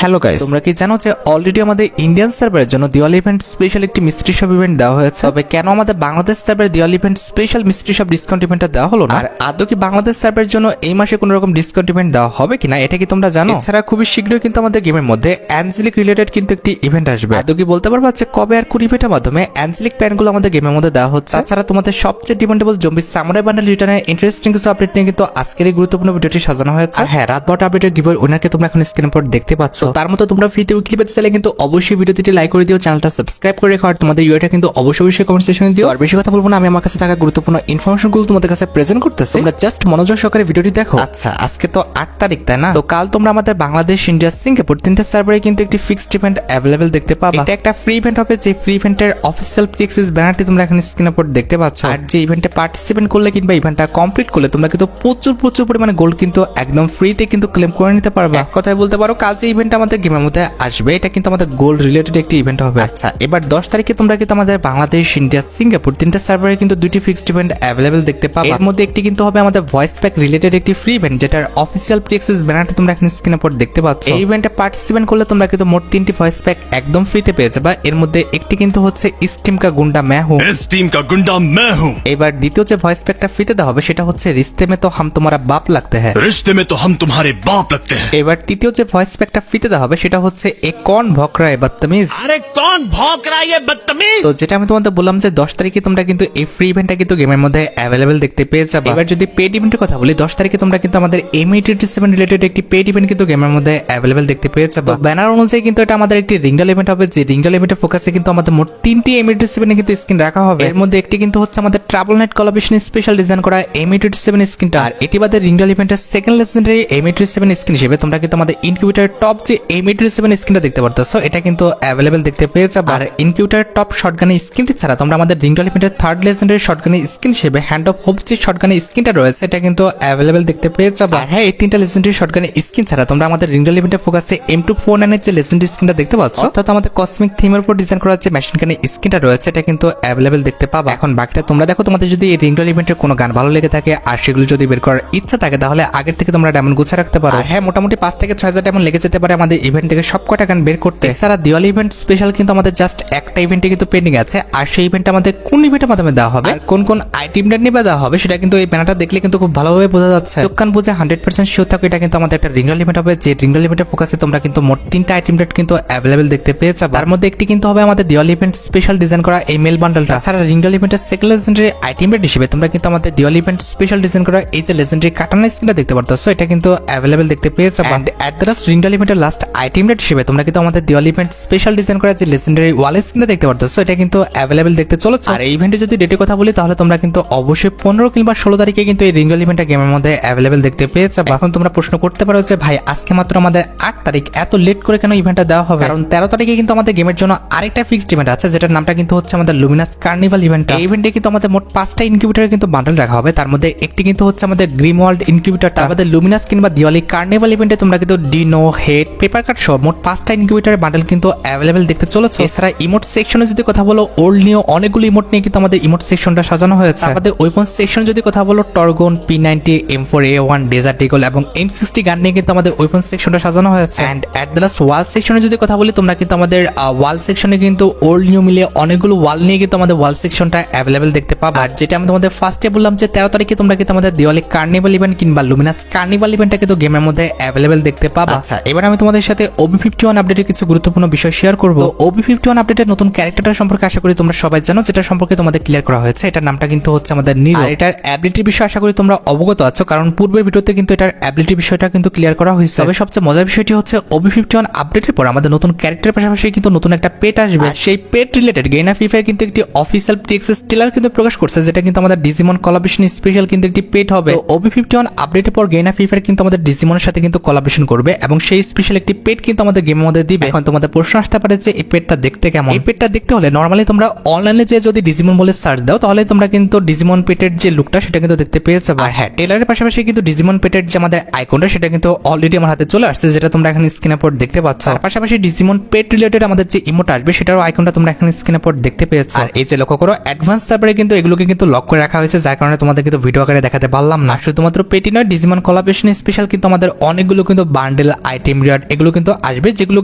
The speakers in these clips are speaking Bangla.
হ্যালো গাইস, তোমরা কি জানো যে অলরেডি আমাদের ইন্ডিয়ান সার্ভারের জন্য দিওয়ালি ইভেন্ট স্পেশাল একটি মিস্ট্রি শপ ইভেন্ট দেওয়া হয়েছে। তবে কেন আমাদের বাংলাদেশ সার্ভারে Diwali event special mystery shop discount ইভেন্টটা দেওয়া হলো না, আর আদৌ কি বাংলাদেশ সার্ভারের জন্য এই মাসে কোনো রকম ডিসকাউন্ট ইভেন্ট দেওয়া হবে কিনা এটা কি তোমরা জানো? এছাড়া খুবই শীঘ্রই কিন্তু আমাদের গেমের মধ্যে অ্যাঞ্জেলিক রিলেটেড কিন্তু একটি ইভেন্ট আসবে। আদৌ কি বলতে পারবা যে কবে আর কোন ইভেন্টের মাধ্যমে অ্যাঞ্জেলিক প্যানগুলো আমাদের গেমের মধ্যে দেওয়া হচ্ছে? তাছাড়া তোমাদের সবচেয়ে ডিমান্ডেবল জম্বি সামুরাই বান্ডেল রিটার্নের ইন্টারেস্টিং কিছু আপডেট নিয়ে কিন্তু আজকের এই গুরুত্বপূর্ণ ভিডিওটি সাজানো হয়েছে। আর হ্যাঁ, রাত 12টা আপডেটের গিভওয়ে উইনারকে তোমরা এখন স্ক্রিনের উপর দেখতে পাচ্ছ। তার মতো তোমরা ফ্রিতে উইকলি পেতে চাইলে কিন্তু অবশ্যই ভিডিওটি লাইক করে দিও, চ্যানেলটা সাবস্ক্রাইব করে রেখো, আর তোমাদের ইউআইটা কিন্তু অবশ্যই কমেন্ট সেকশনে দিও। আর বেশি কথা বলবো না, আমি আমার কাছে থাকা গুরুত্বপূর্ণ ইনফরমেশনগুলো তোমাদের কাছে প্রেজেন্ট করতেছি, তোমরা জাস্ট মনোযোগ সহকারে ভিডিওটি দেখো। আচ্ছা, আজকে তো 8 তারিখ, তাই না? তো কাল তোমরা আমাদের বাংলাদেশ, ইন্ডিয়া, সিঙ্গাপুর তিনটা সার্ভারে কিন্তু একটি ফিক্সড ইভেন্ট অ্যাভেলেবল দেখতে পাবা। এটা একটা ফ্রি ইভেন্ট হবে, যে ফ্রি ইভেন্টের অফিসিয়াল পিএক্সএস ব্যানারটি তোমরা এখন স্ক্রিনের উপর দেখতে পাচ্ছ। আর যে ইভেন্টে পার্টিসিপেট করলে কিংবা ইভেন্টটা কমপ্লিট করলে তোমরা কিন্তু প্রচুর পরিমাণে গোল্ড কিন্তু একদম ফ্রিতে কিন্তু ক্লেম করে নিতে পারবে। এক কথায় বলতে পারো, কাল যে ইভেন্ট আমাদের গেমের মধ্যে আসবে এটা কিন্তু আমাদের গোল্ড রিলেটেড একটি ইভেন্ট হবে। আচ্ছা, এবার 10 তারিখে তোমরা কিন্তু আমাদের বাংলাদেশ, ইন্ডিয়া, সিঙ্গাপুর তিনটা সার্ভারে কিন্তু দুইটি ফিক্সড ইভেন্ট অ্যাভেলেবল দেখতে পাবে। এর মধ্যে একটি কিন্তু হবে আমাদের ভয়েস প্যাক রিলেটেড একটি ফ্রি ইভেন্ট, যেটার অফিসিয়াল পিএক্সএস ব্যানারটি তোমরা এখন স্ক্রিনের উপর দেখতে পাচ্ছ। এই ইভেন্টে পার্টিসিপেট করলে তোমরা কিন্তু মোট 3টি ভয়েস প্যাক একদম ফ্রিতে পেয়ে যাবে। এর মধ্যে একটি কিন্তু হচ্ছে স্টিম কা গুন্ডা मैं हूं। टीम का गुंडा मैं हूं। এবার দ্বিতীয় যে ভয়েস প্যাকটা ফ্রিতে দেওয়া হবে সেটা হচ্ছে রিস্তে মে তো হাম তোমারা বাপ লাগতে হ্যায়। रिश्ते में तो हम तुम्हारे बाप लगते हैं। এবার তৃতীয় যে ভয়েস প্যাকটা ফ্রিতে দেওয়া হবে সেটা হচ্ছে এ কন ভকরা এ বদতমিজ। अरे कौन भौंक रहा है ये बदतमीज। তো যেটা আমি তোমাদের বললাম যে 10 তারিখে তোমরা কিন্তু এই ফ্রি ইভেন্টটা কিন্তু গেমের মধ্যে অ্যাভেলেবল দেখতে পেয়ে যাবে। এবার যদি পেড ইভেন্টের কথা বলি, 10 তারিখে তোমরা কিন্তু আমাদের M87 রিলেটেড একটি পেড ইভেন্ট কিন্তু গেমের মধ্যে অ্যাভেলেবল দেখতে পেয়ে যাবে। ব্যানার অনুযায়ী কিন্তু এটা আমাদের একটি রিংডল ইভেন্ট হবে, যে রিংডল ইভেন্টের ফোকাসে কিন্তু আমাদের মোট 3টি M87 কিন্তু স্কিন রাখা হবে। এর মধ্যে একটি কিন্তু হচ্ছে আমাদের trouble night collaboration special design করা M87 স্কিনটা। আর এটি বাদে রিংডল ইভেন্টের সেকেন্ড লেজেন্ডারি M87 স্কিন হিসেবে তোমরা কিন্তু আমাদের ইনকিউবেটর টপ যে M87 স্কিনটা দেখতে পারতেছো এটা কিন্তু অ্যাভেলেবল দেখতে পেয়ে যাবে। আর ইনকিউবেটর টপ শটগানের স্কিনটি ছাড়া তোমরা আমাদের রিংডল ইভেন্টের থার্ড লেজেন্ডারি শটগানের স্কিন হিসেবে হ্যান্ড অফ হোপ যে শটগানের স্কিনটা রয়েছে এটা কিন্তু অ্যাভেলেবল দেখতে পেয়ে যাবে। আর হ্যাঁ, এই তিনটা লেজেন্ডারি শটগানের স্কিন ছাড়া তোমরা আমাদের রিংডল ইভেন্টের ফোকাসে M249 এর যে লেজেন্ডারি স্কিনটা দেখতে পাচ্ছ, অর্থাৎ আমাদের কসমিক থিমের উপর ডিজাইন করা যে মেশিন গানের স্কিনটা রয়েছে এটা কিন্তু অ্যাভেলেবল দেখতে পাবা। এখন বাকিটা তোমরা দেখো, তোমাদের যদি এই রিংডল ইভেন্টের কোনো গান ভালো লেগে থাকে আর সেগুলো যদি বের করার ইচ্ছা থাকে তাহলে আগের থেকে তোমরা ডায়মন্ড গুছা রাখতে পারো। হ্যাঁ, মোটামুটি 5 থেকে 6,000 ডায়মন্ড লেগে যেতে পারে আমাদের ইভেন্ট থেকে সব কটা গান বের করতে। এছাড়া দিওয়ালি ইভেন্ট স্পেশাল কিন্তু আমাদের জাস্ট একটা ইভেন্টে কিন্তু পেন্ডিং আছে, আর সেই ইভেন্ট আমাদের কোন ইভেন্টের মাধ্যমে দেওয়া হবে আর কোন আইটেমটা নিয়ে দেওয়া হবে সেটা কিন্তু এই ব্যানারটা দেখলে কিন্তু খুব ভালোভাবে বোঝা যাচ্ছে। দোকান বুঝে 100% শিওর থাকো, এটা কিন্তু আমাদের একটা রিংডল ইভেন্ট হবে, যে রিংডল ইভেন্টের ফোকাসে তোমরা কিন্তু মোট 3টা আইটেম রেট কিন্তু অ্যাভেলেবল দেখতে পেয়ে যাবে। তার মধ্যে একটি কিন্তু হবে আমাদের দিওয়ালি ইভেন্ট স্পেশাল ডিজাইন করা এই মেল বান্ডলটা। ছাড়া রিংডল ইভেন্টের সেকেন্ড লেজেন্ডারি আইটেম রেট হিসেবে তোমরা কিন্তু আমাদের দিওয়ালি ইভেন্ট স্পেশাল ডিজাইন করা এই যে লেজেন্ডারি কাটানা স্কিনটা দেখতে পারতেছো এটা কিন্তু অ্যাভেলেবল দেখতে পেয়ে যাবে। এন্ড এট দ্য লাস্ট রিংডল ইভেন্টের লাস্ট আইটেম রেট হিসেবে তোমরা কিন্তু আমাদের দিওয়ালি ইভেন্ট স্পেশাল ডিজাইন করা যে লেজেন্ডারি ওয়াল স্কিনটা দেখতে পারতেছো এটা কিন্তু অ্যাভেলেবল দেখতে চলেছে। আর এই ইভেন্টে যদি ডেটের কথা বলি তাহলে তোমরা কিন্তু অবশ্যই 15 কিংবা 16 তারিখে কিন্তু এই রিংডল ইভেন্টটা গেমের মধ্যে অ্যাভেলেবল দেখতে পেয়ে যাবে। এখন তোমরা প্রশ্ন করতে পারো যে ভাই আজকে মাত্র আমাদের 8 তারিখ, এত লেট করে কেন ইভেন্টটা দেওয়া হবে? কারণ 13 তারিখে কিন্তু আমাদের গেমের জন্য আরেকটা ফিক্সড ইভেন্ট আছে, যেটার নামটা কিন্তু হচ্ছে আমাদের লুমিনাস কার্নিভাল ইভেন্ট। এই ইভেন্টে কিন্তু আমাদের মোট 5টা ইনকিউবেটর কিন্তু বান্ডল রাখা হবে, তার মধ্যে একটি কিন্তু হচ্ছে আমাদের গ্রিমওয়ার্ল্ড ইনকিউবেটরটা। আমাদের লুমিনাস কিংবা দিওয়ালি কার্নিভাল ইভেন্টে তোমরা কিন্তু ডিনো, হেড, পেপার কাট সহ মোট 5টা ইনকিউবেটরের বান্ডল কিন্তু অ্যাভেলেবল দেখতে চলেছে। এছাড়া ইমোট সেকশনে যদি কথা বলো, ওল্ড নিউ অনেকগুলো ইমোট নিয়ে কিন্তু আমাদের ইমোট সেকশনটা সাজানো হয়েছে। আমাদের ওয়েপন সেকশন যদি কথা বলো, টর্গন, P90, M4A1, ডেজার্ট ইগল এবং M60 গান নিয়ে কিন্তু আমাদের ওয়েপন সেকশনটা সাজানো হয়েছে। এন্ড এট দ্য লাস্ট ওয়াল সেকশনে যদি কথা বলি, তোমরা কিন্তু আমাদের ওয়াল সেকশনে কিন্তু ওল্ড নিউ মিলিয়ে অনেকগুলো ওয়াল নিয়ে কিন্তু আমাদের ওয়াল সেকশনটা অ্যাভেলেবল দেখতে পাবে। আর যেটা আমি তোমাদের ফার্স্টে বললাম যে 13 তারিখে তোমরা কিন্তু আমাদের দিওয়ালি কার্নিভাল ইভেন্ট কিংবা লুমিনাস কার্নিভাল ইভেন্টটা কিন্তু গেমের মধ্যে অ্যাভেলেবল দেখতে পাবে। আচ্ছা, এবার আমি তোমাদের সাথে OB51 আপডেটের কিছু গুরুত্বপূর্ণ বিষয় শেয়ার করব। OB51 আপডেটের নতুন ক্যারেক্টারটা সম্পর্কে আশা করি তোমরা সবাই জানো, যেটা সম্পর্কে তোমাদের ক্লিয়ার করা হয়েছে। এটার নামটা কিন্তু হচ্ছে আমাদের নিরো। আর এটার অ্যাবিলিটির বিষয় আশা করি তোমরা অবগত আছো, কারণ পূর্বের ভিডিওতে কিন্তু এটার অ্যাবিলিটি বিষয়টা কিন্তু ক্লিয়ার করা হয়েছে। তবে সবচেয়ে মজার বিষয়টি হচ্ছে OB51 আপডেটের পর আমাদের নতুন ক্যারেক্টারের পাশাপাশি কিন্তু নতুন একটা পেট আসবে। সেই পেট রিলেটেড গেইনা ফ্রি ফায়ার কিন্তু একটি অফিসিয়াল পিএক্সএস ট্রেলার কিন্তু প্রকাশ করছে, যেটা কিন্তু আমাদের ডিজিমন কোলাবরেশন স্পেশাল কিন্তু একটি পেট হবে। OB51 আপডেটের পর গেইনা ফ্রি ফায়ার কিন্তু আমাদের ডিজিমনের সাথে কিন্তু কোলাবরেশন করবে এবং সেই স্পেশাল একটি পেট কিন্তু আমাদের গেমের মধ্যে দিবে। এখন তোমাদের প্রশ্ন আসতে পারে যে এই পেটটা দেখতে কেমন? এই পেটটা দেখতে হলে নরমালি তোমরা অনলাইনে যে যদি ডিজিমন বলে সার্চ দাও তাহলে তোমরা কিন্তু ডিজিমন পেটের যে লুকটা সেটা কিন্তু দেখতে পেয়ে যাবে। আর হ্যাঁ, ট্রেলারের পাশাপাশি কিন্তু ডিজিমন পেটের যে আমাদের আইকনটা সেটা কিন্তু অলরেডি আমার হাতে চলে আসছে, যেটা তোমরা এখন স্ক্রিনের উপর দেখতে পাচ্ছ। আর পাশাপাশি ডিজিমন পেট রিলেটেড আমাদের যে ইমোট আসবে সেটারও আইকনটা তোমরা এখন স্ক্রিনের উপর দেখতে পেয়েছো। আর এই যে লক্ষ্য করো, অ্যাডভান্স সার্ভারে কিন্তু এগুলোকে কিন্তু লক করে রাখা হয়েছে, যার কারণে তোমাদের কিন্তু ভিডিও আকারে দেখাতে পারলাম না। শুধুমাত্র পেটি নয়, ডিজিমন কোলাবরেশন স্পেশাল কিন্তু আমাদের অনেকগুলো কিন্তু বান্ডেল, আইটেম রিওয়ার্ড, এগুলো কিন্তু আসবে, যেগুলো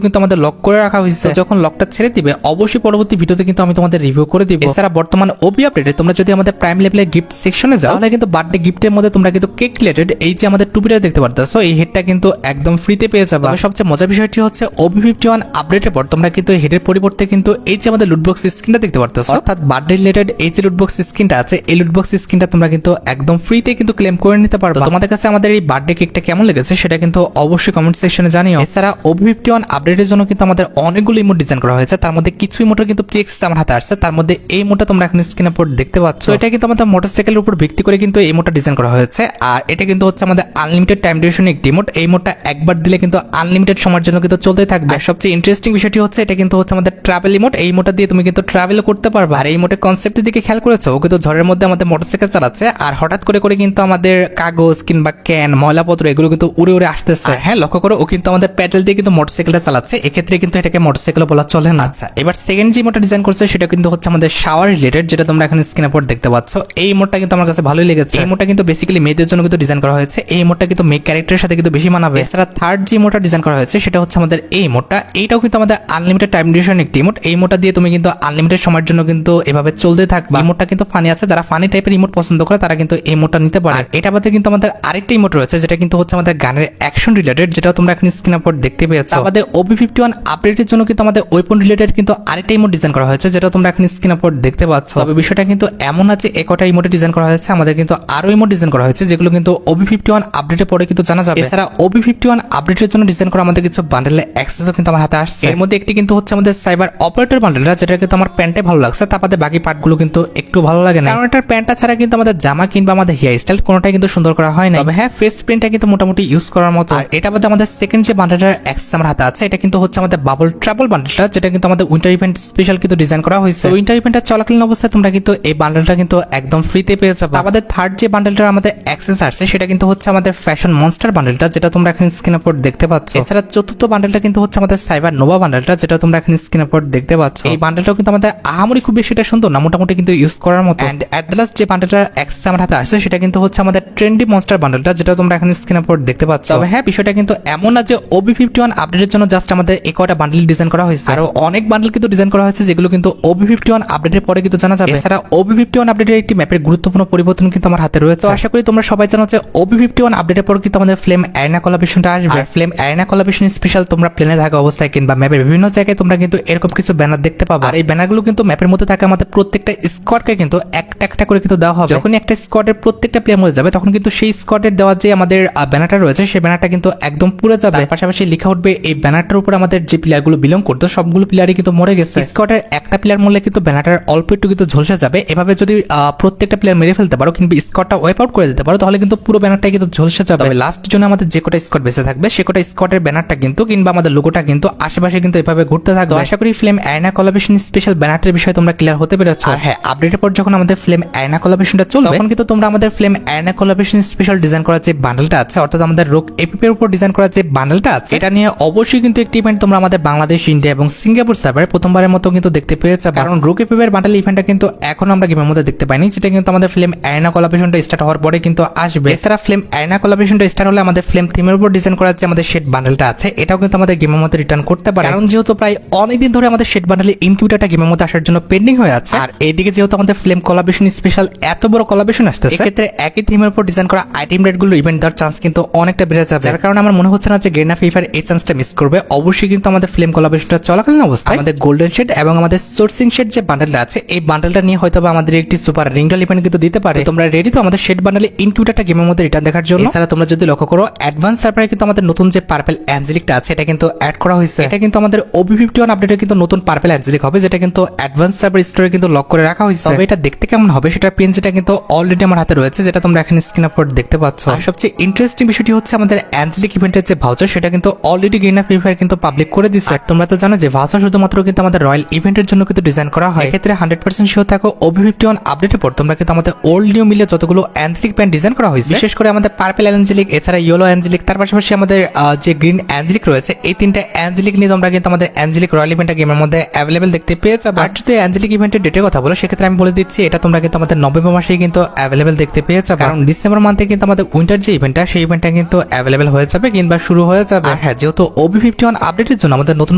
কিন্তু আমাদের লক করে রাখা হয়েছে। যখন লকটা ছেড়ে দিবে অবশ্যই পরবর্তী ভিডিওতে কিন্তু আমি তোমাদের রিভিউ করে দিব। এছাড়া বর্তমান ওবি আপডেটে তোমরা যদি আমাদের প্রাইম লেভেলের গিফট সেকশনে যাও তাহলে কিন্তু বার্থডে গিফটের মধ্যে তোমরা কিন্তু কেক রিলেটেড এই যে আমাদের টুপিটা দেখতে পারতেছো, এই হেডটা কিন্তু একদম ফ্রিতে পেয়ে যাবে। সবচেয়ে মজার বিষয়টি হচ্ছে OB51 আপডেটের পর তোমরা কিন্তু হেডের পরিবর্তে কিন্তু এই যে আমাদের লুটবক্স স্কিনটা দেখতে পারতেছো, অর্থাৎ বার্থডে রিলেটেড এই যে লুটবক্স স্কিনটা আছে, এই লুটবক্স স্কিনটা তোমরা কিন্তু একদম ফ্রিতে কিন্তু ক্লেম করে নিতে পারবে। তোমাদের কাছে আমাদের এই বার্থডে কেকটা কেমন লেগেছে সেটা কিন্তু অবশ্যই কমেন্ট সেকশনে জানিও। এছাড়া OB51 আপডেটের জন্য কিন্তু আমাদের অনেকগুলো ইমোট ডিজাইন করা হয়েছে, তার মধ্যে কিছু ইমোট কিন্তু প্রিএক্স আমার হাতে আসছে, তার মধ্যে এই ইমোটটা তোমরা এখন স্ক্রিনের উপর দেখতে পাচ্ছ। এটা কিন্তু আমাদের মোটরসাইকেলের উপর ভিত্তি করে কিন্তু এই ইমোটটা ডিজাইন করা হয়েছে, আর এটা কিন্তু হচ্ছে আমাদের আনলিমিটেড টাইম ডিউরেশন একটি ইমোট। এই ইমোটটা একবার দিলে কিন্তু আনলিমিটেড সময়ের জন্য কিন্তু চলতে থাকবে। আর সবচেয়ে ইন্টারেস্টিং বিষয়টি হচ্ছে এটা কিন্তু হচ্ছে আমাদের ট্রাভেল ইমোট। এই ইমোটটা দিয়ে তুমি কিন্তু ট্রাভেল করতে পারবে। আর এই ইমোটের কনসেপ্টের দিকে খেয়াল করেছো, ও কিন্তু ঝড়ের মধ্যে আমাদের মোটরসাইকেল চালাচ্ছে, আর হঠাৎ করে করে কিন্তু আমাদের কাগজ কিংবা ক্যান ময়লাপত্র এগুলো কিন্তু উড়ে উড়ে আসতেছে। হ্যাঁ, লক্ষ্য করো, ও কিন্তু আমাদের প্যাডেল দিয়ে কিন্তু মোটরসাইকেলটা চালাচ্ছে, এক্ষেত্রে কিন্তু এটাকে মোটরসাইকেল বলা চলে না। আচ্ছা, এবার সেকেন্ড যে ইমোটটা ডিজাইন করছে সেটা কিন্তু হচ্ছে আমাদের শাওয়ার রিলেটেড, যেটা তোমরা এখানে স্ক্রিনের উপর দেখতে পাচ্ছ। এই ইমোটটা কিন্তু আমার কাছে ভালোই লেগেছে। এই ইমোটটা কিন্তু বেসিক্যালি মেয়েদের জন্য কিন্তু ডিজাইন করা হয়েছে। এই ইমোটটা কিন্তু মেয়ে ক্যারেক্টারের সাথে কিন্তু বেশি মানাবে। এছাড়া থার্ড যে ইমোটটা ডিজাইন করা হয়েছে সেটা হচ্ছে আমাদের এই ইমোটটা। এইটাও কিন্তু আমাদের আনলিমিটেড টাইম ডিউরেশন একটি ইমোট। এই ইমোটটা দিয়ে তুমি কিন্তু আনলিমিটেড সময়ের জন্য কিন্তু এভাবে চলতে থাকবে। ইমোটটা কিন্তু ফানি আছে, যারা ফানি টাইপের ইমোট পছন্দ করে তারা কিন্তু এই ইমোটটা নিতে পারে। আর এটা বাদে কিন্তু আমাদের আরেকটা ইমোট রয়েছে যেটা কিন্তু হচ্ছে আমাদের গানের অ্যাকশন রিলেটেড, যেটা তোমরা এখন স্ক্রিনের উপর দেখতে পেয়েছো। আমাদের OB51 আপডেটের জন্য কিন্তু আমাদের ওয়েপন রিলেটেড কিন্তু আরেকটা ইমোট ডিজাইন করা হয়েছে, যেটা তোমরা এখন স্ক্রিনের উপর দেখতে পাচ্ছ। তবে বিষয়টা কিন্তু এমন আছে, একটা ইমোটে ডিজাইন করা হয়েছে, আমাদের কিন্তু আরো ইমোট ডিজাইন করা হয়েছে যেগুলো কিন্তু OB51 আপডেটের পরে কিন্তু জানা যাবে। এছাড়া OB51 আপডেটের জন্য ডিজাইন করা আমাদের কিছু বান্ডেলের অ্যাক্সেসও কিন্তু আমার হাতে আসছে। এর মধ্যে একটি কিন্তু হচ্ছে আমাদের সাইবার অপারেটর বান্ডেলটা, যেটা কিন্তু আমার প্যান্টে ভালো লাগছে, তারপরে বাকি পার্টগুলো কিন্তু একটু ভালো লাগে না, কারণ এটার প্যান্টটা ছাড়া কিন্তু আমাদের জামা কিংবা আমাদের হেয়ার স্টাইল কোনোটাই কিন্তু সুন্দর করা হয় না। তবে হ্যাঁ, ফেস প্রিন্টটা কিন্তু মোটামুটি ইউজ করার মতো। আর এটা বাদে আমাদের সেকেন্ড যে বান্ডেলটার অ্যাক্সেস আমার হাতে আছে, এটা কিন্তু হচ্ছে আমাদের বাবল ট্রাভেল বান্ডেলটা, যেটা কিন্তু আমাদের উইন্টার ইভেন্ট স্পেশাল কিন্তু ডিজাইন করা হয়েছে। উইন্টার ইভেন্টটা চলাকালীন অবস্থায় তোমরা কিন্তু এই বান্ডেলটা কিন্তু একদম ফ্রিতে পেয়ে যাবে। আমাদের থার্ড যে বান্ডেলটার আমাদের অ্যাক্সেস আসছে সেটা কিন্তু হচ্ছে আমাদের ফ্যাশন মনস্টার বান্ডেলটা, যেটা তোমরা এখন স্ক্রিনের উপর দেখতে পাচ্ছ। এছাড়া চতুর্থ বান্ডেলটা কিন্তু হচ্ছে আমাদের সাইবার নোভা বান্ডেলটা, যেটা তোমরা এখন স্ক্রিনের উপর দেখতে পাচ্ছ। এই বান্ডেলটাও কিন্তু আমাদের আহামরি খুব বেশি এটা সুন্দর না, মোটামুটি কিন্তু ইউজ করার মতো। এন্ড এট দ্য লাস্ট যে বান্ডেলটার অ্যাক্সেস আমার হাতে আসছে সেটা কিন্তু হচ্ছে আমাদের ট্রেন্ডি মনস্টার বান্ডেলটা, যেটা তোমরা এখন স্ক্রিনের উপর দেখতে পাচ্ছ। তবে হ্যাঁ, বিষয়টা কিন্তু এমন না যে OB51 আপডেটের জন্য জাস্ট আমাদের এই কয়টা বান্ডেল ডিজাইন করা হয়েছে, আরো অনেক বান্ডেল কিন্তু ডিজাইন করা হয়েছে যেগুলো কিন্তু OB51 আপডেটের পরে কিন্তু জানা যাবে। এছাড়া OB51 আপডেটের একটি ম্যাপের গুরুত্বপূর্ণ পরিবর্তন কিন্তু আমার হাতে রয়েছে। তো আশা করি তোমরা সবাই জানো যে OB51 আপডেটের পর কিন্তু আমাদের ফ্লেম অ্যারেনা কোলাবরেশনটা আসবে। আর ফ্লেম অ্যারেনা কোলাবরেশন স্পেশাল তোমরা প্লেনে থাকা অবস্থায় কিংবা ম্যাপের বিভিন্ন জায়গায় তোমরা কিন্তু এরকম কিছু ব্যানার দেখতে পাবে। আর এই ব্যানারগুলো কিন্তু ম্যাপের মধ্যে থাকে আমাদের প্রত্যেকটা স্কোয়াডকে কিন্তু একটা একটা করে কিন্তু দেওয়া হবে। যখন একটা স্কোয়াডের প্রত্যেকটা প্লেয়ার মধ্যে যাবে তখন কিন্তু সেই স্কোয়াডের দেওয়া যে আমাদের ব্যানারটা রয়েছে সেই ব্যানারটা কিন্তু একদম পুরো যাবে। পাশাপাশি লেখা উঠবে এই ব্যানারটার উপর আমাদের যে প্লেয়ারগুলো বিলং করতো সবগুলো প্লেয়ারই কিন্তু মরে গেছে। স্কোয়াডের একটা প্লেয়ার মরলে কিন্তু ব্যানারটার অল্প একটু কিন্তু ঝলসে যাবে। এভাবে যদি প্রত্যেকটা প্লেয়ার মেরে ফেলতে পারো কিংবা স্কোয়াডটা ওয়াইপ আউট করে দিতে পারো তাহলে কিন্তু পুরো ব্যানারটাই কিন্তু ঝলসে যাবে। তবে লাস্ট জন্য আমাদের যে কটা স্কোয়াড বেঁচে থাকবে সে কটা স্কোয়াডের ব্যানারটা কিন্তু কিংবা আমাদের লোগোটা কিন্তু আশেপাশে কিন্তু এভাবে ঘুরতে থাকবে। আশা করি ফ্লেম অ্যারেনা কোলাবরেশন স্পেশাল ব্যানারটার বিষয়ে তোমরা ক্লিয়ার হতে পেরেছো। আর হ্যাঁ, আপডেটের পর যখন আমাদের ফ্লেম অ্যারেনা কোলাবরেশনটা চলবে তখন কিন্তু তোমরা আমাদের flame arena collaboration special design করা যে বান্ডেলটা আছে, অর্থাৎ আমাদের রোগ এপিপি এর উপর ডিজাইন করা যে বান্ডেলটা আছে, এটা নিয়ে অবশ্যই কিন্তু একটি ইভেন্ট তোমরা আমাদের বাংলাদেশ, ইন্ডিয়া এবং সিঙ্গাপুর সার্ভারে প্রথমবারের মতো কিন্তু দেখতে পেয়েছো। কারণ রোগ এপিপি এর বান্ডেল ইভেন্টটা কিন্তু এখন আমরা গেমের মধ্যে দেখতে পাইনি, যেটা কিন্তু আমাদের ফ্লেম অ্যারেনা কোলাবরেশনটা স্টার্ট হওয়ার পরে কিন্তু আসবে। এছাড়া ফ্লেম অ্যারেনা কোলাবরেশনটা স্টার্ট হলে আমাদের ফ্লেম থিমের উপর ডিজাইন করা যে আমাদের শেড বান্ডেলটা আছে এটাও কিন্তু আমাদের গেমের মধ্যে রিটার্ন করতে পারে। কারণ যেহেতু প্রায় অনেকদিন ধরে আমাদের শেড বান্ডেলের ইনকিউবেটরটা গেমের মধ্যে আসার জন্য পেন্ডিং হয়ে আছে, আর এইদিকে যেহেতু আমাদের ফ্লেম কোলাবরেশন স্পেশাল এত বড় কোলাবরেশন আসতেছে, এক্ষেত্রে একই থিমের উপর ডিজাইন করা আইটেম রেটগুলো ইভেন্ট দেওয়ার চান্স কিন্তু অনেকটা বেড়ে যাবে। যার কারণে আমার মনে হচ্ছে না যে গেরিনা ফ্রি ফায়ার এই চান্সটা মিস করবে। অবশ্যই কিন্তু আমাদের ফ্লেম কোলাবরেশনটা চলাকালীন অবস্থায় আমাদের গোল্ডেন শেড এবং আমাদের সোর্সিং শেড যে বান্ডেলটা আছে এই বান্ডেলটা নিয়ে হয়তো আমাদের একটি সুপার রিংডল ইভেন্ট কিন্তু দিতে পারে। তোমরা রেডি তো আমাদের শেড বান্ডেলে ইনকিউবেটরটা গেমের মধ্যে রিটার্ন দেখার জন্য? এছাড়া তোমরা যদি লক্ষ্য করো অ্যাডভান্স সার্ভারে কিন্তু আমাদের নতুন যে পার্পল অ্যাঞ্জেলিকটা আছে এটা কিন্তু অ্যাড করা হয়েছে। এটা কিন্তু আমাদের OB51 আপডেটে কিন্তু নতুন পার্পল অ্যাঞ্জেলিক হবে, যেটা কিন্তু অ্যাডভান্স সার্ভার স্টোরে কিন্তু লক করে রাখা হয়েছে। তবে এটা দেখতে কেমন হবে সেটার পিএনজিটা কিন্তু অলরেডি আমার হাতে রয়েছে, যেটা তোমরা এখানে স্ক্রিন উপর দেখতে পাচ্ছ। আর সবচেয়ে ইন্টারেস্টিং বিষয়টি হচ্ছে আমাদের অ্যাঞ্জেলিক ইভেন্টের যে ভাউচার সেটা কিন্তু অলরেডি গেরিনা ফ্রি ফায়ার কিন্তু পাবলিক করে দিচ্ছে। আর তোমরা তো জানো যে ভাউচার শুধুমাত্র কিন্তু আমাদের রয়্যাল ইভেন্টের জন্য কিন্তু ডিজাইন করা হয়। এক্ষেত্রে 100% শিওর থাকো OB51 আপডেটের পর তোমরা কিন্তু আমাদের ওল্ড নিউ মিলে যতগুলো অ্যাঞ্জেলিক প্যান্ট ডিজাইন করা হয়েছে, বিশেষ করে আমাদের পার্পল অ্যাঞ্জেলিক, এছাড়া ইয়েলো অ্যাঞ্জেলিক, তার পাশাপাশি আমাদের যে গ্রিন অ্যাঞ্জেলিক রয়েছে, এই তিনটা অ্যাঞ্জেলিক নিয়ে তোমরা কিন্তু আমাদের অ্যাঞ্জেলিক রয়্যাল ইভেন্টটা গেমের মধ্যে অ্যাভেলেবেল দেখতে পেয়ে যাবে। আর যদি অ্যাঞ্জেলিক ইভেন্টের ডেটের কথা বলো সেক্ষেত্রে আমি বলে দিচ্ছি এটা তোমরা কিন্তু আমাদের নভেম্বর মাসেই কিন্তু অ্যাভেলেবেল দেখতে পেয়ে যাবে। কারণ ডিসেম্বর মান্থে কিন্তু আমাদের উইন্টার যে ইভেন্টটা সেই ইভেন্টটা কিন্তু অ্যাভেলেবেল হয়ে যাবে কিংবা শুরু হয়ে যাবে। আর হ্যাঁ, যেহেতু OB51 আপডেটের জন্য আমাদের নতুন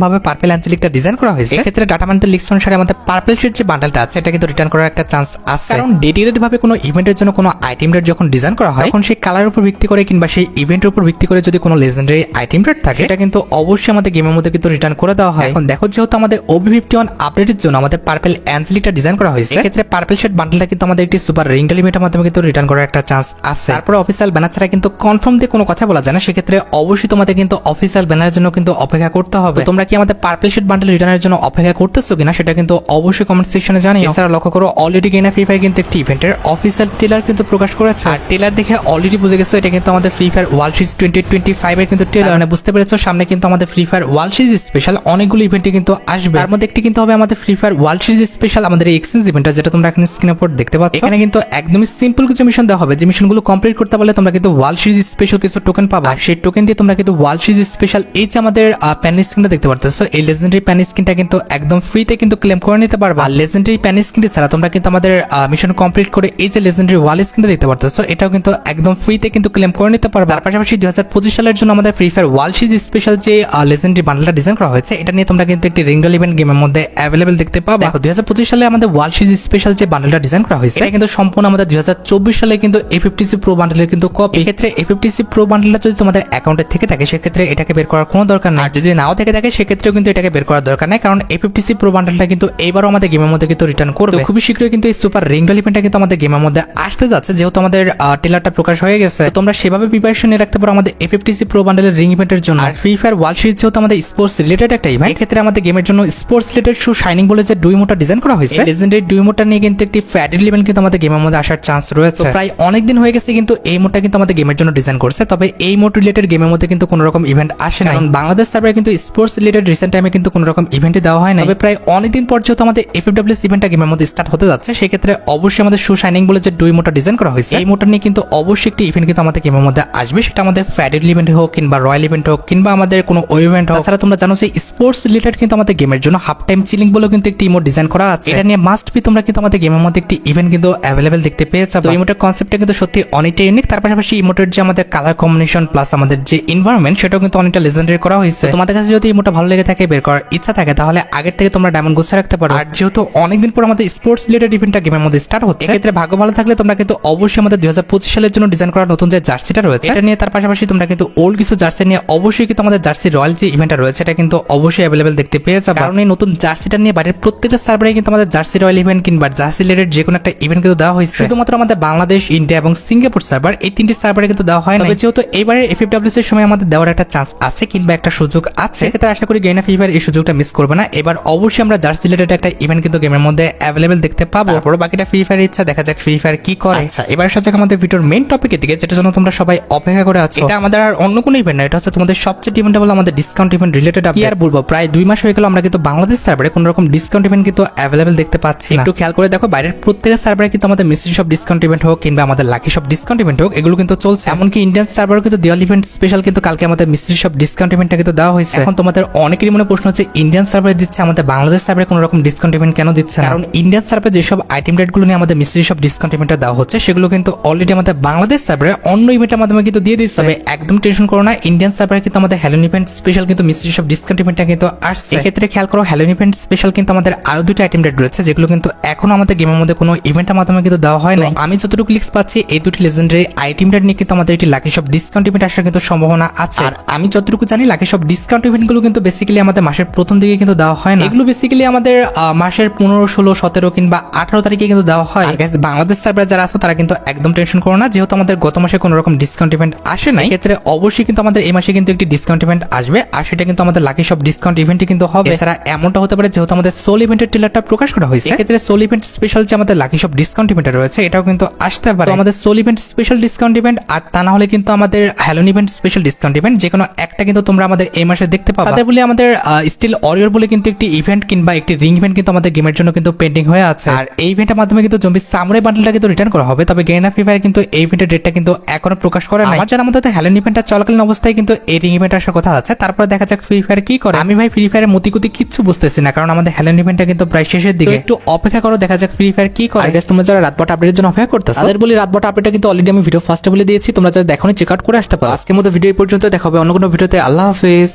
ভাবে পার্পল অ্যাঞ্জেলিকটা ডিজাইন করা হয়েছে, এক্ষেত্রে ডাটা মাইনিং লিস্ট অনুসারে আমাদের পার্পল শেড যে বান্ডেলটা আছে এটা কিন্তু রিটার্ন করার একটা চান্স আছে। কারণ ডেডিকেটেড ভাবে কোনো ইভেন্টের জন্য কোনো আইটেম রেট যখন ডিজাইন করা হয় তখন সেই কালারের উপর ভিত্তি করে কিংবা সেই ইভেন্টের উপর ভিত্তি করে যদি কোনো লেজেন্ডারি আইটেম রেট থাকে এটা কিন্তু অবশ্যই আমাদের গেমের মধ্যে কিন্তু রিটার্ন করে দেওয়া হয়। এখন দেখো, যেহেতু আমাদের OB51 আপডেটের জন্য আমাদের পার্পল অ্যাঞ্জেলিকটা ডিজাইন করা হয়েছে, এক্ষেত্রে পার্পল শেড বান্ডেলটা কিন্তু আমাদের একটি সুপার রিং লিমিটের মাধ্যমে কিন্তু রিটার্ন করার একটা চান্স আছে। তারপরে অফিসিয়াল ব্যানার ছাড়া কিন্তু কনফার্ম দিয়ে কোনো কথা বলা যায় না, সেক্ষেত্রে অবশ্যই তোমাদের কিন্তু অফিসিয়াল ব্যানারের জন্য কিন্তু অপেক্ষা করতে হবে। তোমরা কি আমাদের পার্পল শেড বান্ডেল রিটার্নের জন্য অপেক্ষা করতেছো কিনা সেটা কিন্তু অবশ্যই কমেন্ট সেকশনে জানিও। এছাড়া লক্ষ্য করো, অলরেডি গেনা ফ্রি ফায়ার কিন্তু একটি ইভেন্টের অফিসিয়াল ট্রেলার কিন্তু প্রকাশ করেছে, আর ট্রেলার দেখে অলরেডি বুঝে গেছো এটা কিন্তু আমাদের ফ্রি ফায়ার ওয়ার্ল্ড সিরিজ 2025 এর কিন্তু ট্রেলার। মানে বুঝতে পেরেছো সামনে কিন্তু আমাদের free fire world series special অনেকগুলো ইভেন্টে কিন্তু আসবে। তার মধ্যে একটি কিন্তু হবে আমাদের free fire world series special আমাদের এই এক্সচেঞ্জ ইভেন্টটা, যেটা তোমরা এখন স্ক্রিনের উপর দেখতে পাচ্ছ। এখানে কিন্তু একদমই সিম্পল কিছু মিশন দেওয়া হবে, যে মিশনগুলো কমপ্লিট করতে পারলে তোমরা কিন্তু ওয়ার্ল্ড সিরিজ স্পেশাল কিছু টোকেন পাবা। সেই টোকেন দিয়ে তোমরা কিন্তু ওয়ার্ল্ড সিরিজ স্পেশাল এই যে আমাদের প্যান স্ক্রিনটা দেখতে পারতেছো, এই লেজেন্ডারি প্যান স্ক্রিনটা কিন্তু একদম ফ্রিতে কিন্তু ক্লেম করে নিতে পারবা। আর লেজেন্ডারি প্যান স্ক্রিনটি ছাড়া তোমরা কিন্তু আমাদের মিশন কমপ্লিট করে এই যে লেজেন্ডারি ওয়াল স্ক্রিনটা দেখতে পারতেছো, এটাও কিন্তু একদম ফ্রিতে কিন্তু ক্লেম করে নিতে পারবা। তার পাশাপাশি 2025 সালের জন্য আমাদের free fire world series special যে লেজেন্ডারি বান্ডেলটা ডিজাইন করা হয়েছে, এটা নিয়ে তোমরা কিন্তু একটি রিং ইভেন্ট গেমের মধ্যে অ্যাভেলেবল দেখতে পাবা। দেখো, 2025 সালে আমাদের ওয়ার্ল্ড সিরিজ স্পেশাল যে বান্ডেলটা ডিজাইন করা হয়েছে এটা কিন্তু সম্পূর্ণ আমাদের 2024 সালে কিন্তু A50C প্রো বান্ডেলের কিন্তু কপি। এক্ষেত্রে A50C প্রো বান্ডেলটা যদি তোমাদের অ্যাকাউন্টে থেকে থাকে সেক্ষেত্রে এটাকে বের করার কোনো দরকার নাই, আর যদি নাও থেকে থাকে সেক্ষেত্রেও কিন্তু এটাকে বের করার দরকার নাই, কারণ A50C প্রো বান্ডেলটা কিন্তু এবারও আমাদের গেমের মধ্যে কিন্তু রিটার্ন করবে। খুবই শীঘ্রই কিন্তু এই সুপার রিং ইভেন্টটা কিন্তু আমাদের গেমের মধ্যে আসতে যাচ্ছে, যেহেতু আমাদের ট্রেলারটা প্রকাশ হয়ে গেছে। তোমরা সেভাবে প্রিপারেশন নিয়ে রাখতে পারো আমাদের A50C প্রো বান্ডেলের রিং ইভেন্টের জন্য। আর ফ্রি ফায়ার ওয়ার্ল্ড সিরিজ যেহেতু আমাদের স্পোর্টস রিলেটেড একটা ইভেন্ট, এক্ষেত্রে আমাদের গেমের জন্য স্পোর্টস রিলেটেড শু শাইনিং বলে যে ডুইমোটা ডিজাইন করা হয়েছে, লেজেন্ডারি ডুইমোটা নিয়ে কিন্তু একটি ফ্যাডেল ইভেন্ট কিন্তু আমাদের গেমের মধ্যে আসার চান্স রয়েছে। প্রায় অনেকদিন হয়ে গেছে কিন্তু এই মোডটা কিন্তু আমাদের গেমের জন্য ডিজাইন করছে, তবে এই মোড রিলেটেড গেমের মধ্যে কিন্তু কোনো রকম ইভেন্ট আসে না, কারণ বাংলাদেশ সার্ভারে কিন্তু স্পোর্টস রিলেটেড রিসেন্ট টাইমে কিন্তু কোনো রকম ইভেন্টই দেওয়া হয় না। তবে প্রায় অনেকদিন পর যেহেতু আমাদের FFWS ইভেন্টটা গেমের মধ্যে স্টার্ট হতে যাচ্ছে, সেক্ষেত্রে অবশ্যই আমাদের শু শাইনিং বলে যে ডুইমোটা ডিজাইন করা হয়েছে, এই মোডটা নিয়ে কিন্তু অবশ্যই একটি ইভেন্ট কিন্তু আমাদের গেমের মধ্যে আসবে, সেটা আমাদের ফ্যাডেল ইভেন্ট হোক কিংবা রয়্যাল ইভেন্ট হোক কিংবা আমাদের কোনো ইভেন্ট হোক। তাছাড়া তোমরা জানো যে স্পোর্টস রিলেটেড কিন্তু আমাদের গেমের জন্য হাফ টাইম চিলিং বলেও কিন্তু একটি ইমোট ডিজাইন করা আছে, এটা নিয়ে মাস্ট বি তোমরা কিন্তু আমাদের গেমের মধ্যে একটি ইভেন্ট কিন্তু অ্যাভেলেবেল দেখতে পেয়েছো। তো ইমোটের কনসেপ্টটা কিন্তু সত্যি অনেকটা ইউনিক। তার পাশাপাশি ইমোটের যে আমাদের কালার কম্বিনেশন প্লাস আমাদের যে এনভায়রনমেন্ট সেটাও কিন্তু অনেকটা লেজেন্ডারি করা হয়েছে। তোমাদের কাছে যদি ইমোটটা ভালো লেগে থাকে, বের করার ইচ্ছা থাকে, তাহলে আগের থেকে তোমরা ডায়মন্ড গুছিয়ে রাখতে পারো। আর যেহেতু অনেকদিন পর আমাদের স্পোর্টস রিলেটেড ইভেন্টটা গেমের মধ্যে স্টার্ট হচ্ছে, এক্ষেত্রে ভাগ্য ভালো থাকলে তোমরা কিন্তু অবশ্যই আমাদের 2025 সালের জন্য ডিজাইন করা নতুন যে জার্সিটা রয়েছে এটা নিয়ে, তার পাশাপাশি তোমরা কিন্তু ওল্ড কিছু জার্সি নিয়ে অবশ্যই কিন্তু আমাদের জার্সি রয়্যাল যে ইভেন্টটা রয়েছে এটা কিন্তু অবশ্যই অ্যাভেলেবেল দেখতে পেয়ে যাবে। কারণ এই নতুন জার্সিটা নিয়ে বাইরের প্রত্যেকটা সার্ভারে কিন্তু আমাদের জার্সি রয়্যাল ইভেন্ট কিংবা জার্সি রিলেটেড যে কোনো একটা ইভেন্ট কিন্তু দেওয়া হয়েছে, শুধুমাত্র আমাদের বাংলাদেশ, ইন্ডিয়া এবং সিঙ্গাপুর সার্ভার এই তিনটি সার্ভারে কিন্তু দেওয়া হয় না। তবে যেহেতু এবারে FFWS এর সময় আমাদের দেওয়ার একটা চান্স আছে কিংবা একটা সুযোগ আছে, সেক্ষেত্রে আশা করি গেনা ফ্রি ফায়ার এই সুযোগটা মিস করবে না। এবার অবশ্যই আমরা জার্সি রিলেটেড একটা ইভেন্ট কিন্তু গেমের মধ্যে অ্যাভেলেবেল দেখতে পাবো। তারপর বাকিটা ফ্রি ফায়ারের ইচ্ছা, দেখা যাক ফ্রি ফায়ার কি করে। আচ্ছা, এবার আসা যাক আমাদের ভিডিওর মেইন টপিকের দিকে, যেটার জন্য তোমরা সবাই অপেক্ষা করে আছো। এটা আমাদের আর অন্য কোনো ইভেন্ট না, এটা হচ্ছে তোমাদের সবচেয়ে ইভেন্ট বলে আমাদের ডিসকাউন্ট ইভেন্ট রিলেটেড। কি আর বলবো, প্রায় 2 মাস হয়ে গেল আমরা কিন্তু বাংলাদেশ সার্ভারে কোনো রকম ডিসকাউন্ট ইভেন্ট কিন্তু অ্যাভেলেবেল দেখতে পাচ্ছি না। একটু খেয়াল করে দেখো, বাইরের প্রত্যেকটা সার্ভারে কিন্তু আমাদের মিস্ট্রি শপ ডিসকাউন্ট ইভেন্ট হোক কিংবা আমাদের লাকি শপ ডিসকাউন্ট ইভেন্ট হোক, এগুলো কিন্তু চলছে। এমনকি ইন্ডিয়ান সার্ভারও কিন্তু দিওয়ালি ইভেন্ট স্পেশাল কিন্তু কালকে আমাদের মিস্ট্রি শপ ডিসকাউন্ট ইভেন্টটা কিন্তু দেওয়া হয়েছে। এখন তোমাদের অনেকেরই মনে প্রশ্ন হচ্ছে, ইন্ডিয়ান সার্ভারে দিচ্ছে, আমাদের বাংলাদেশ সার্ভারে কোনো রকম ডিসকাউন্ট ইভেন্ট কেন দিচ্ছে? কারণ ইন্ডিয়ান সার্ভারে যেসব আইটেম রেট গুলো নিয়ে আমাদের মিস্ট্রি শপ ডিসকাউন্ট ইভেন্টটা দেওয়া হচ্ছে, সেগুলো কিন্তু অলরেডি আমাদের বাংলাদেশ সার্ভারে অন্য ইভেন্টের মাধ্যমে কিন্তু দিয়ে দিচ্ছে। তবে একদম টেনশন করো না, ইন্ডিয়ান সার্ভারে কিন্তু আমাদের হ্যালোন ইভেন্ট স্পেশাল কিন্তু মিস্ট্রি শপ ডিসকাউন্ট ইভেন্টটা কিন্তু আসছে। এক্ষেত্রে খেয়াল করো, হ্যালোন ইভেন্ট স্পেশাল কিন্তু আমাদের আরো দুটো আইটেম রেট রয়েছে, যেগুলো কিন্তু এখনো আমাদের গেমের মধ্যে কোনো ইভেন্টের মাধ্যমে কিন্তু দেওয়া হয় না। আমি যতটুকু লিক্স পাচ্ছি, এই দুটি লেজেন্ডারি আইটেম রেট নিয়ে কিন্তু আমাদের একটি লাকি শপ ডিসকাউন্ট ইভেন্ট আসার কিন্তু সম্ভাবনা আছে। আর আমি যতটুকু জানি, লাকি শপ ডিসকাউন্ট ইভেন্ট গুলো কিন্তু বেসিক্যালি আমাদের মাসের প্রথম দিকে কিন্তু দেওয়া হয় না, এগুলো বেসিক্যালি আমাদের মাসের 15, 16, 17 কিংবা 18 তারিখে কিন্তু দেওয়া হয়। বাংলাদেশ সার্ভারে যারা আছো তারা কিন্তু একদম টেনশন করো না, যেহেতু আমাদের গত মাসে কোনো রকম ডিসকাউন্ট ইভেন্ট আসে নাই, ক্ষেত্রে অবশ্যই কিন্তু আমাদের এই মাসে কিন্তু একটি ডিসকাউন্ট ইভেন্ট আসবে, আর সেটা কিন্তু আমাদের লাকি শপ ডিসকাউন্ট ইভেন্টই কিন্তু হবে। এছাড়া এমনটা হতে পারে, যেহেতু আমাদের সোল ইভেন্টের ট্রেলারটা প্রকাশ করা হয়েছে, এক্ষেত্রে সোল ইভেন্ট স্পেশাল যে আমাদের লাকি শপ ডিসকাউন্ট ইভেন্ট রয়েছে এটাও কিন্তু আসতে পারে। আমাদের sale event special discount event, আর তা না হলে কিন্তু আমাদের Halloween event special discount event, যে কোনো একটা কিন্তু তোমরা আমাদের এই মাসে দেখতে পাবে। তাদের বলে আমাদের স্টিল ওয়ারিয়র বলে কিন্তু একটি ইভেন্ট কিংবা একটি রিং ইভেন্ট কিন্তু আমাদের গেমের জন্য কিন্তু পেন্ডিং হয়ে আছে, আর এই ইভেন্টের মাধ্যমে কিন্তু জম্বি সামুরাই বান্ডেলটা কিন্তু রিটার্ন করা হবে। তবে গেনা ফ্রি ফায়ার কিন্তু এই ইভেন্টের ডেটটা কিন্তু এখনো প্রকাশ করে নাই। আমার জানা মতে হ্যালোন ইভেন্টটা চলাকালীন অবস্থায় কিন্তু এই রিং ইভেন্ট আসার কথা আছে, তারপরে দেখা যাক ফ্রি ফায়ার কি করে। আমি ভাই ফ্রি ফায়ারের মতিগতি কিচ্ছু বুঝতেছি না, কারণ আমাদের হ্যালোন ইভেন্টটা কিন্তু প্রায় শেষের দিকে, একটু অপেক্ষা করো, দেখা যাক ফ্রি ফায়ার কি করে। তোমরা যারা রাতবট আপডেটের জন্য অপেক্ষা করতেছো, তাদের বলি রাতবট আপডেটটা কিন্তু অলরেডি আমি ভিডিও ফার্স্টে বলে দিয়েছি, তোমরা যারা দেখোনি চেক আউট করে আসতে পারো। আজকের মতো ভিডিও পর্যন্ত দেখা হবে। অন্য কোনো ভিডিওতে। আল্লাহ হাফেজ।